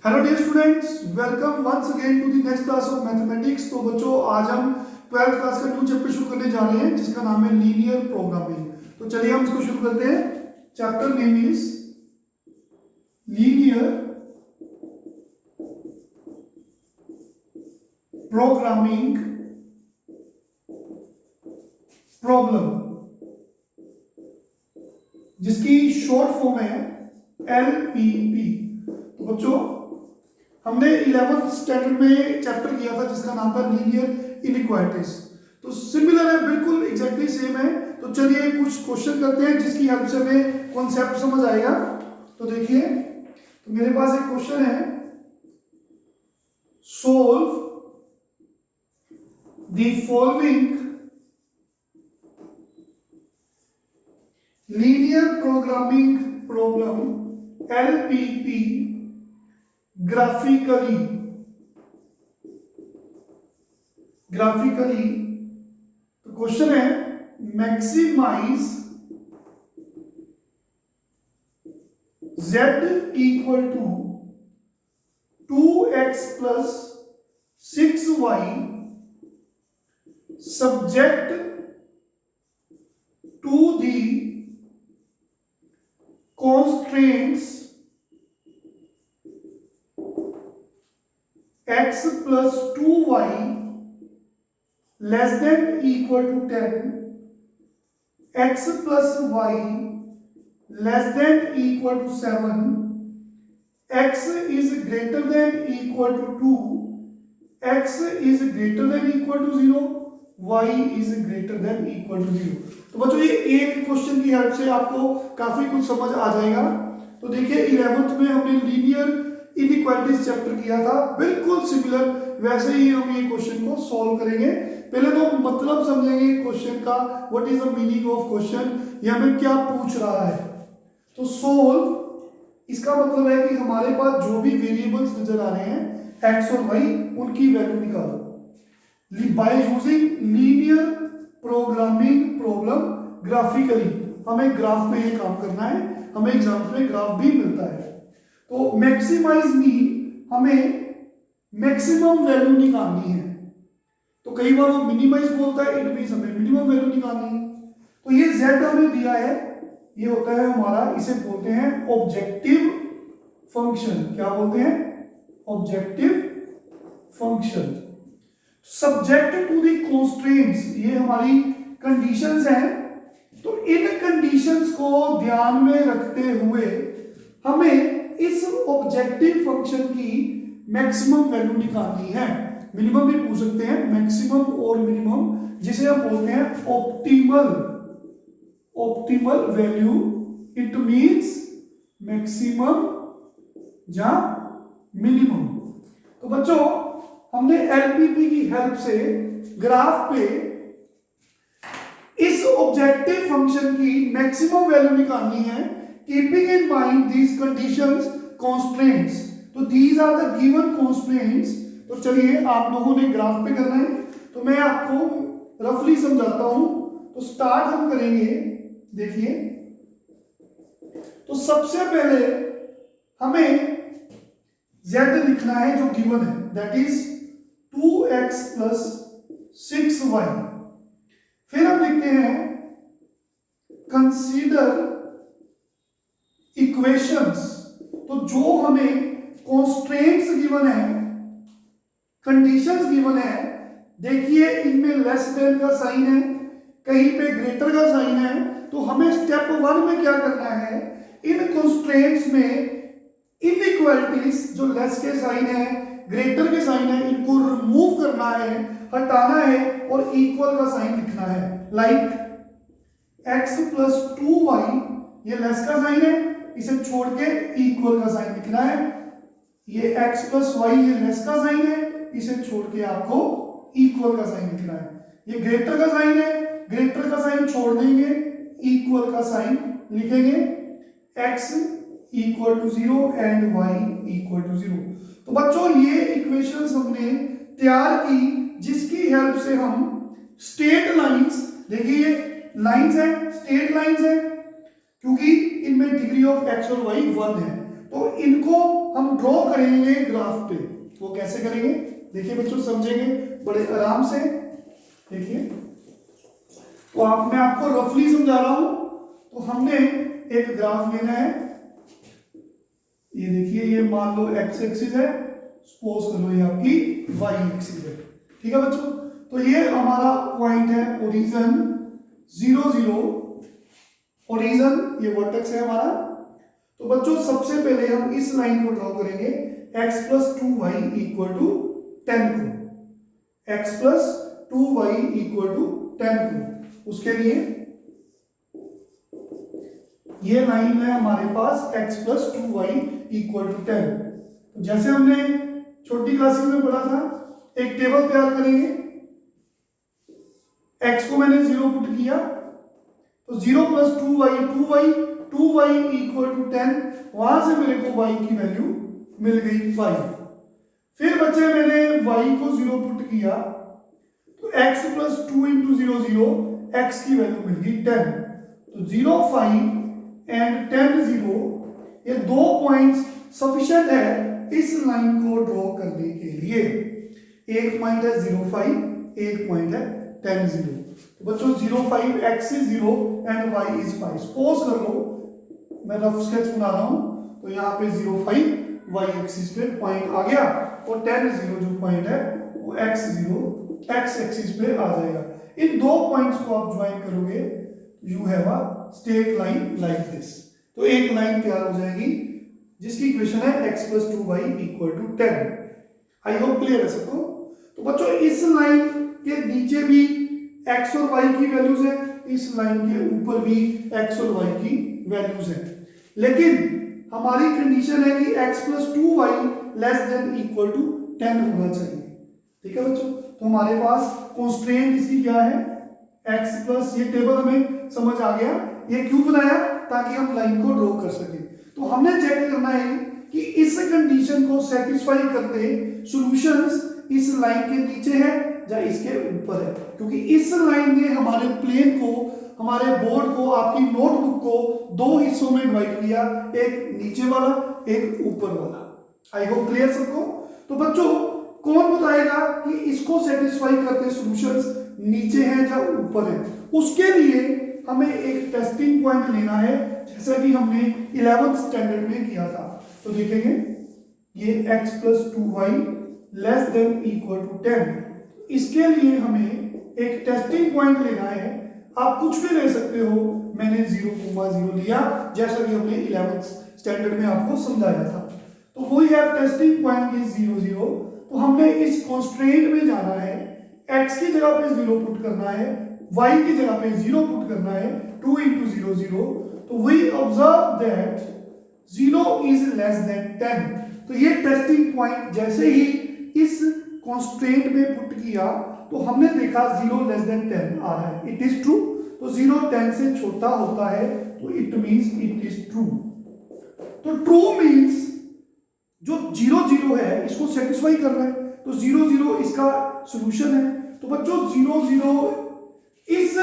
Hello dear students, welcome once again to the next class of mathematics. तो बच्चों, आज हम 12th क्लास का न्यू चैप्टर शुरू करने जा रहे हैं जिसका नाम है लीनियर प्रोग्रामिंग। तो चलिए हम इसको शुरू करते हैं। Chapter name is linear programming problem, जिसकी शॉर्ट फॉर्म है LPP। तो बच्चों, हमने 11th स्टैंडर्ड में चैप्टर किया था जिसका नाम था लीनियर इनइक्वालिटीज। तो सिमिलर है, बिल्कुल एग्जैक्टली सेम है। तो चलिए कुछ क्वेश्चन करते हैं जिसकी हेल्प से हमें कॉन्सेप्ट समझ आएगा। तो देखिए, तो मेरे पास एक क्वेश्चन है, solve the following linear programming problem LPP graphically. तो क्वेश्चन है, maximise z equal to 2x plus 6y subject to the constraints x plus 2y less than equal to 10, x plus y less than equal to 7, x is greater than equal to 2, x is greater than equal to 0, y is greater than equal to 0। तो बच्चों, ये एक question की help से आपको काफी कुछ समझ आ जाएगा। तो देखिए, 11th में हमने लीनियर इनइक्वालिटीज चैप्टर किया था, बिल्कुल सिमिलर वैसे ही हम ये क्वेश्चन को सॉल्व करेंगे। पहले तो मतलब समझेंगे क्वेश्चन का, what is the meaning of question, ये हमें क्या पूछ रहा है। तो सोल्व, इसका मतलब है कि हमारे पास जो भी वेरिएबल्स नजर आ रहे हैं एक्स और वाई, उनकी वैल्यू निकालो by using linear programming problem graphically. हमें ग्राफ में ये काम करना है, हमें एग्जाम्स में ग्राफ भी मिलता है। तो मैक्सिमाइज मीन हमें मैक्सिमम वैल्यू निकालनी है। तो कई बार वो मिनिमाइज बोलता है, इट मींस हमें मिनिमम वैल्यू निकालनी है। तो ये z हमें दिया है, ये होता है हमारा, इसे बोलते हैं ऑब्जेक्टिव फंक्शन। क्या बोलते हैं? Objective function. Subject to the constraints, ये हमारी कंडीशंस हैं। तो इन कंडीशंस को ध्यान में रखते हुए हमें इस ऑब्जेक्टिव फंक्शन की मैक्सिमम वैल्यू निकालनी है। मिनिमम भी पूछ सकते हैं, मैक्सिमम और मिनिमम, जिसे हम बोलते हैं optimal value. It means maximum या मिनिमम। तो बच्चों, हमने LPP की हेल्प से ग्राफ पे इस ऑब्जेक्टिव फंक्शन की मैक्सिमम वैल्यू निकालनी है, keeping in mind these conditions constraints. तो these are the given constraints. तो चलिए, आप लोगों ने ग्राफ पे करना है, तो मैं आपको रफली समझाता हूं। तो स्टार्ट हम करेंगे। देखिए, तो सबसे पहले हमें z लिखना है जो गिवन है, that is 2x plus 6y। फिर हम लिखते हैं कंसीडर इक्वेशंस। तो जो हमें कॉन्स्ट्रेंट्स गिवन है, कंडीशंस गिवन है, देखिए इनमें लेस देन का साइन है, कहीं पे ग्रेटर का साइन है। तो हमें स्टेप 1 में क्या करना है, इन कॉन्स्ट्रेंट्स में इनइक्वालिटीज, जो लेस के साइन है, ग्रेटर के साइन है, इनको रिमूव करना है, हटाना है, और इक्वल का साइन लिखना है। लाइक x प्लस 2y, ये लेस का साइन है, इसे छोड़ के इक्वल का साइन लिखना है। ये x प्लस y, ये लेस का साइन है, इसे छोड़ के आपको इक्वल का साइन लिखना है। ये ग्रेटर का साइन है, ग्रेटर का साइन छोड़ देंगे, इक्वल का साइन लिखेंगे। x equal to 0 and y equal to 0। तो बच्चों, ये इक्वेशंस हमने तैयार की, जिसकी हेल्प से हम स्ट्रेट लाइंस, देखिए ये लाइंस है, स्ट्रेट लाइंस है, क्योंकि इनमें डिग्री ऑफ x और y 1 है, तो इनको हम ड्रॉ करेंगे ग्राफ पे। वो कैसे करेंगे देखिए बच्चों, समझेंगे बड़े आराम से। देखिए तो मैं आपको रफली समझा रहा हूं। तो हमने एक ग्राफ लेना है, ये देखिए, ये मान लो एक्स एक्सिस है, सपोज करो ये आपकी वाई एक्सिस है, ठीक है बच्चों। तो ये हमारा पॉइंट है ओरिजिन 0 0, ओरिजिन ये वर्टेक्स है हमारा। तो बच्चों सबसे पहले हम इस लाइन को ड्रॉ करेंगे x + 2y = 10 को, x + 2y = 10 को। उसके लिए ये लाइन है हमारे पास x + 2y = 10। तो जैसे हमने छोटी क्लासेस में पढ़ा था, एक टेबल तैयार करेंगे, x को मैंने 0 पुट किया, तो 0 + 2y 2y = 10, वहां से मेरे को y की वैल्यू मिल गई 5। फिर बच्चे मैंने y को 0 पुट किया, तो x + 2 × 0 0, x की वैल्यू मिल गई 10। तो 0 5 एंड 10 0, ये 2 पॉइंट्स सफिशिएंट है इस लाइन को ड्रॉ करने के लिए। एक पॉइंट है 0 5, एक पॉइंट है 10 0। तो बच्चों 0 5 x is 0 and y is 5। Suppose कर लो मैं रफ स्केच बना रहा हूं, तो यहाँ पे 0 5 y एक्सिस पे पॉइंट आ गया, और 10 0 जो पॉइंट है वो x एक्सिस पे आ जाएगा। इन 2 पॉइंट्स को आप ज्वाइन करोगे, you have a straight line like this. तो एक लाइन तैयार हो जाएगी जिसकी इक्वेशन है x + 2y = 10। I hope clear है सबको। तो बच्चों इस लाइन के नीचे भी x और y की वैल्यूज है, इस लाइन के ऊपर भी x और y की वैल्यूज है, लेकिन हमारी कंडीशन है कि x + 2y ≤ 10 होना चाहिए, ठीक है बच्चों। तो हमारे पास कंस्ट्रेंट इसकी क्या है, x प्लस, ये टेबल हमें समझ आ गया। ये क्यों बनाया, ताकि हम लाइन को ड्रॉ कर सके। तो हमने चेक करना है कि इस कंडीशन को सेटिस्फाई करते सॉल्यूशंस इस लाइन के नीचे है या इसके ऊपर है, क्योंकि इस लाइन ने हमारे प्लेन को, हमारे बोर्ड को, आपकी नोटबुक को 2 हिस्सों में डिवाइड किया, एक नीचे वाला, एक ऊपर वाला। आई होप क्लियर सबको। तो बच्चों कौन बताएगा कि इसको सेटिस्फाई करते सॉल्यूशंस नीचे हैं या ऊपर है। उसके लिए हमें एक टेस्टिंग पॉइंट लेना है, जैसा कि हमने 11th स्टैंडर्ड में किया था। तो देखेंगे ये x + 2y ≤ 10, इसके लिए हमें एक टेस्टिंग पॉइंट लेना है। आप कुछ भी ले सकते हो, मैंने 0,0 लिया, जैसा कि हमने 11th स्टैंडर्ड में आपको समझाया था। तो वही है टेस्टिंग पॉइंट इज 0 0। तो हमने इस कॉन्स्ट्रेंट में जाना है, x की जगह पे 0 पुट करना है, y की जगह पे 0 पुट करना है, 2 × 0 0। तो we observe that 0 is less than 10। तो ये टेस्टिंग पॉइंट जैसे ही इस कॉन्स्ट्रेंट में पुट किया, तो हमने देखा 0 < 10 आ रहा है, इट इज ट्रू। तो 0 10 से छोटा होता है, तो it means it is true. तो ट्रू मींस जो 0 0 है इसको सेटिस्फाई कर रहा है, तो 0 0 इसका सॉल्यूशन है। तो बच्चों 0 0 इस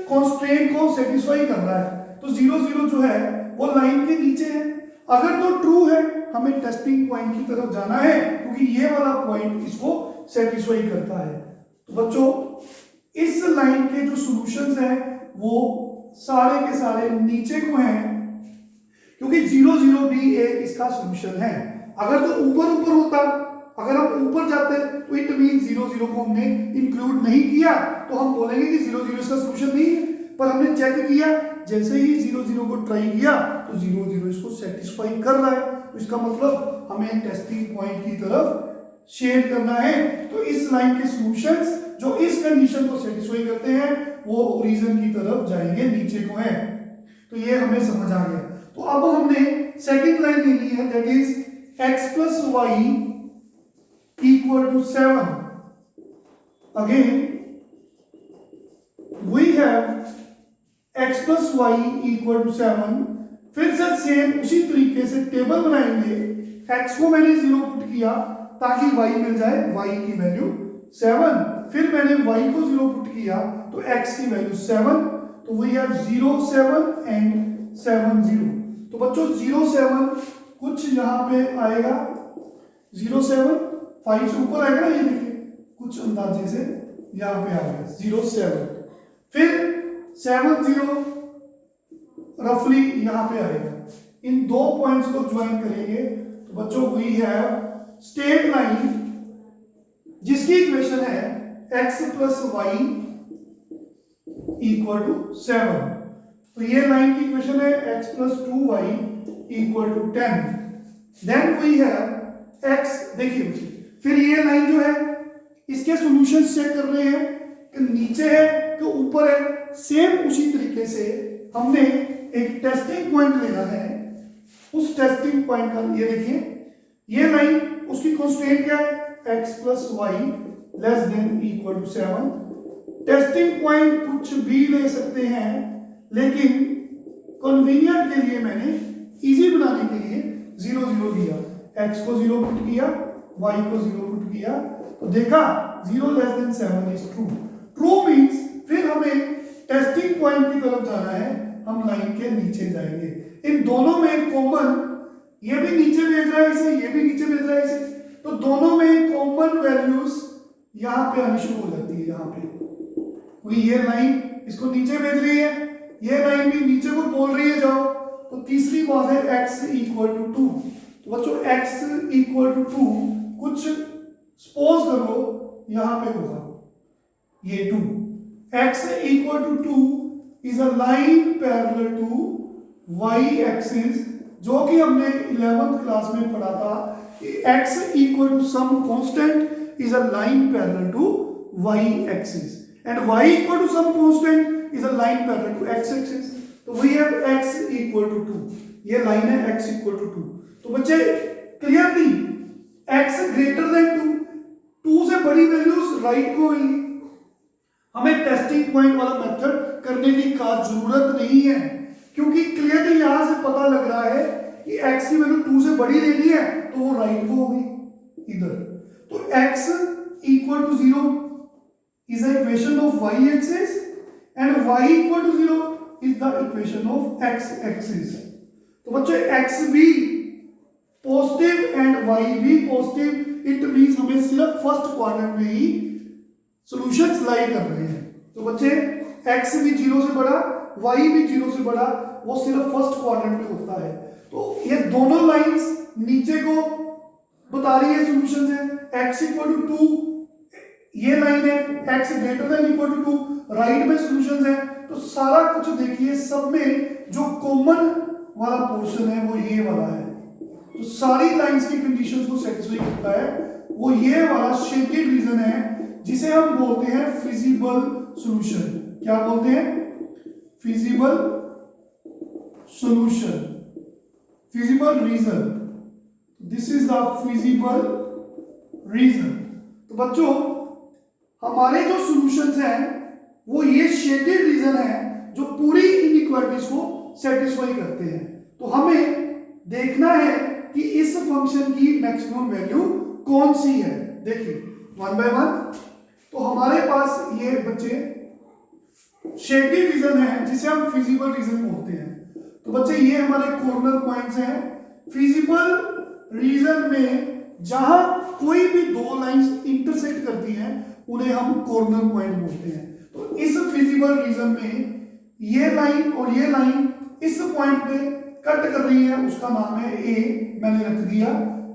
कॉन्स्ट्रेंट को सेटिस्फाई कर रहा है, तो 0 0 जो है वो लाइन के नीचे है। अगर तो ट्रू है, हमें टेस्टिंग पॉइंट की तरफ जाना है, क्योंकि ये वाला पॉइंट इसको सेटिस्फाई करता है। तो बच्चों इस लाइन के जो सॉल्यूशंस हैं वो सारे के सारे नीचे को हैं, क्योंकि 0 0 भी एक इसका सॉल्यूशन है। अगर तो ऊपर ऊपर होता, अगर हम ऊपर जाते तो इट मीन 0 0 को हमने इंक्लूड नहीं किया, तो हम बोलेंगे कि 0 0 इसका सॉल्यूशन नहीं है। पर हमने चेक किया, जैसे ही 0 0 को ट्राई किया, तो 0 0 इसको सेटिस्फाई कर रहा है। तो इसका मतलब हमें टेस्टिंग पॉइंट की तरफ शेड करना है। तो इस लाइन के सॉल्यूशंस जो इस कंडीशन को सेटिस्फाई करते हैं वो ओरिजिन की तरफ जाएंगे, नीचे को है। तो ये हमें समझ आ गया। तो अब हमने सेकंड लाइन लेनी है, that is x + y = 7। Again we have x + y = 7। फिर से सेम उसी तरीके से टेबल बनाएंगे, x को मैंने 0 पुट किया ताकि y मिल जाए, y की वैल्यू 7। फिर मैंने y को 0 पुट किया तो x की वैल्यू 7। तो वी हैव 0 7 एंड 7 0। तो बच्चों 0 7 कुछ यहाँ पे आएगा 07, 5 से ऊपर आएगा ना, ये देखिए कुछ अंदाजे से यहाँ पे आएगा 07, फिर 70 रफली यहाँ पे आएगा। इन दो पॉइंट्स को ज्वाइन करेंगे तो बच्चों वी हैव स्ट्रेट लाइन जिसकी इक्वेशन है x plus y equal to 7। तो ये लाइन की इक्वेशन है x plus 2y equal to 10। Then we have x, देखिए फिर ये लाइन जो है इसके सॉल्यूशन चेक कर रहे हैं कि नीचे है कि ऊपर है। सेम उसी तरीके से हमने एक टेस्टिंग पॉइंट लेना है। उस टेस्टिंग पॉइंट का ये देखिए, ये लाइन उसकी कांस्टेंट क्या है, x plus y less than equal to 7। Testing point कुछ भी ले सकते हैं, लेकिन कन्वीनियंट के लिए मैंने इजी बनाने के लिए 0 0 दिया। x को 0 पुट किया, y को 0 पुट किया, तो देखा 0 less than 7 is true. True means फिर हमें टेस्टिंग पॉइंट की तरफ जाना है, हम लाइन के नीचे जाएंगे। इन दोनों में कॉमन, ये भी नीचे भेज रहा है इसे, ये भी नीचे भेज रहा है इसे, तो दोनों में कॉमन वैल्यूज यहां पे आनी शुरू हो जाती है। यहां पे कोई ये लाइन इसको नीचे भेज रही है, ये लाइन भी नीचे को बोल रही है जाओ। तो तीसरी बात है x इक्वल टू 2। तो बच्चों x इक्वल टू 2 कुछ सपोज करो यहां पे होगा ये 2। x equal to 2 is a line parallel to y axis, जो कि हमने 11th क्लास में पढ़ा था कि x equal to some constant is a line parallel to y axis and y equal to some constant is a line parallel to x axis. तो we have x equal to 2, ये line है x equal to 2। तो बच्चे clearly x greater then 2 से बड़ी values right को होंगी। हमें टेस्टिंग पॉइंट वाला मेथड करने की खास जरूरत नहीं है, क्योंकि क्लियरली यहां से पता लग रहा है कि x की वैल्यू 2 से बड़ी लेनी है तो वो राइट को होगी इधर। तो x equal to 0 is the equation of y axis and y equal to 0 is the equation of x axis। तो बच्चों x भी पॉजिटिव एंड y भी पॉजिटिव, इट मींस हमें सिर्फ फर्स्ट क्वाड्रेंट में ही सॉल्यूशंस लाई कर रहे हैं। तो बच्चे x भी 0 से बड़ा, y भी 0 से बड़ा, वो सिर्फ फर्स्ट क्वाड्रेंट में होता है। तो ये दोनों लाइंस नीचे को बता रही है सॉल्यूशंस है। x इक्वल टू 2 ये लाइन है, x greater than equal to 2 right में सॉल्यूशंस है। तो सारा कुछ देखिए, सब में जो कॉमन वाला पोर्शन है वो ये वाला है। तो सारी लाइंस की कंडीशंस को सेटिस्फाई करता है, वो ये वाला शेडेड रीजन है जिसे हम बोलते हैं फिजिबल सॉल्यूशन। क्या बोलते हैं? Feasible solution, feasible region. This is the feasible region. तो बच्चों हमारे जो सॉल्यूशंस हैं वो ये शेडेड रीजन है जो पूरी इनइक्वालिटीज को सेटिस्फाई करते हैं। तो हमें देखना है कि इस फंक्शन की मैक्सिमम वैल्यू कौन सी है। देखिए वन बाय वन। तो हमारे पास ये बच्चे शेडेड रीजन है जिसे हम फिजिबल रीजन बोलते हैं। तो बच्चे ये हमारे कॉर्नर पॉइंट्स हैं। फिजिबल रीजन में जहां कोई भी दो लाइंस इंटरसेक्ट करती हैं उन्हें हम कॉर्नर पॉइंट बोलते हैं। तो इस फिजिबल रीजन में ये लाइन और ये लाइन इस पॉइंट पे कट कर रही है, उसका नाम है ए, मैंने रख दिया,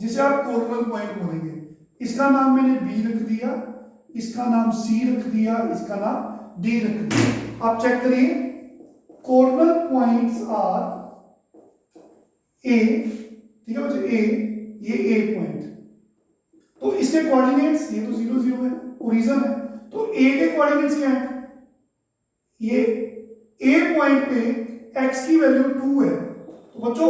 जिसे आप कॉर्नर पॉइंट बोलेंगे। इसका नाम मैंने बी रख दिया, इसका नाम सी रख दिया, इसका नाम डी रख दिया। आप चेक करिए, कॉर्नर पॉइंट्स आर ए, ठीक है बच्चे, ए, ये ए पॉइंट। तो इसके कोऑर्डिनेट्स, ये तो 0 0 है, ओरिजिन है, तो ए के कोऑर्डिनेट्स क्या है? ये ए पॉइंट पे x की वैल्यू 2 है। तो बच्चों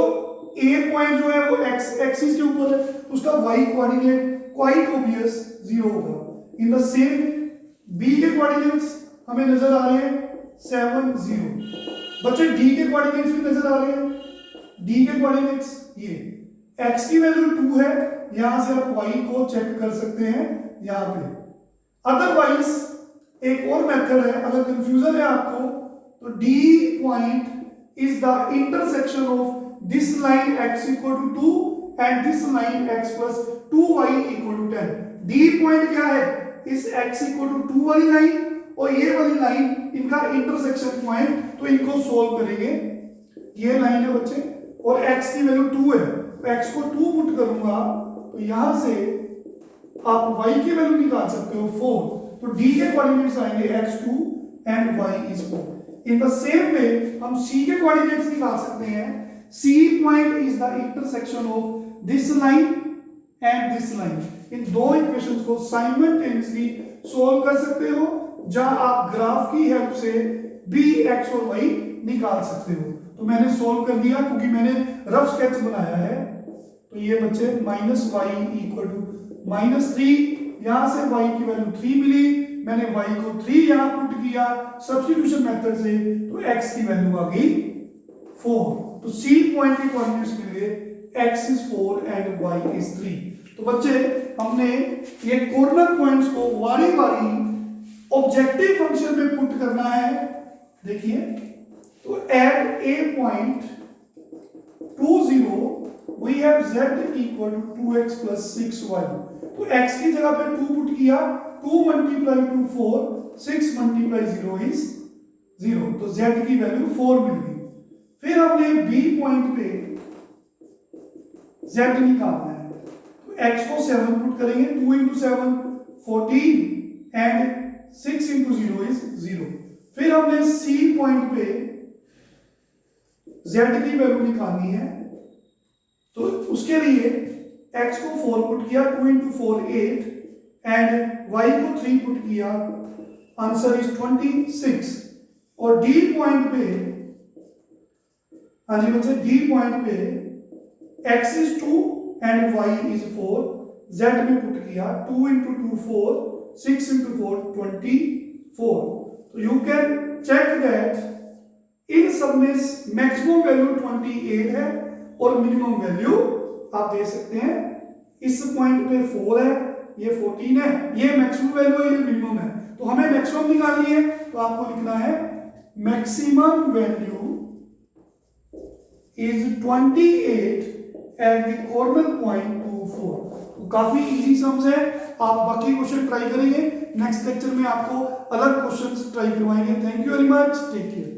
ए पॉइंट जो है वो x एक्सिस के ऊपर है, उसका y कोऑर्डिनेट क्वाइट ऑब्वियस 0 होगा। इन द सेम b के कोऑर्डिनेट्स हमें नजर आ रहे हैं 7 0। बच्चे d के कोऑर्डिनेट्स भी नजर आ रहे हैं। d के कोऑर्डिनेट्स ये x की वैल्यू 2 है, यहां से आप y को चेक कर सकते हैं यहां पे। अदरवाइज एक और मेथड है, अगर कंफ्यूजन है आपको, तो D point is the intersection of this line x equal to 2 and this line x plus 2y equal to 10। D point क्या है? इस x equal to 2 वाली लाइन और ये वाली लाइन, इनका इंटरसेक्शन पॉइंट। तो इनको सोल्व करेंगे। ये लाइन है बच्चे और x की वैल्यू 2 है, तो x को 2 पुट करूंगा तो यहां से आप y की वैल्यू निकाल सकते हो 4। तो d के कोऑर्डिनेट्स आएंगे x2 and y is 4। In the same way हम c के कोऑर्डिनेट्स निकाल सकते हैं। c point is the intersection of this line and this line. इन दो इक्वेशंस को साइमल्टेनियसली सोल्व कर सकते हो, जहां आप ग्राफ की हेल्प से b x और y निकाल सकते हो। तो मैंने सोल्व कर दिया क्योंकि मैंने रफ स्केच बनाया है। तो ये बच्चे -y इक्वल टू -3, यहां से y की वैल्यू 3 मिली, मैंने y को 3 यहां पुट किया सब्स्टिट्यूशन मेथड से, तो x की वैल्यू आ गई 4। तो c पॉइंट के कोऑर्डिनेट्स मिल गए, x is 4 and y is 3। तो बच्चे हमने ये कॉर्नर पॉइंट्स को बारी बारी ऑब्जेक्टिव फंक्शन में पुट करना है। देखिए, तो eight a point 2 0 we have z equal to 2x plus 6y। तो x की जगह पे 2 पुट किया, 2 मल्टीप्लाई टू 4, 6 मल्टीप्लाई 0 is 0। तो z की वैल्यू 4 मिल गई। फिर हमने b पॉइंट पे z निकालना है, तो x को 7 पुट करेंगे, 2 into 7 14 एंड 6 into 0 is 0। फिर हमने c पॉइंट पे z की वैल्यू निकालनी है, तो उसके लिए x को 4 पुट किया, 2 into 4 8 एंड y को 3 पुट किया, आंसर इज 26। और d पॉइंट पे, हाँ जी बच्चे, d पॉइंट पे x is 2 and y is 4, z में पुट किया, 2 into 2 4, 6 into 4 24। तो यू कैन चेक दैट इन सब में मैक्सिमम वैल्यू 28 है और मिनिमम वैल्यू आप दे सकते हैं। इस पॉइंट पे 4 है, ये 14 है, ये मैक्सिमम वैल्यू है, ये मिनिमम है। तो हमें मैक्सिमम निकालनी है, तो आपको लिखना है maximum value is 28 at the corner point 24। तो काफी इजी सम्स है। आप बाकी क्वेश्चन ट्राई करेंगे, नेक्स्ट लेक्चर में आपको अलग क्वेश्चंस ट्राई करवाएंगे। Thank you very much, take care.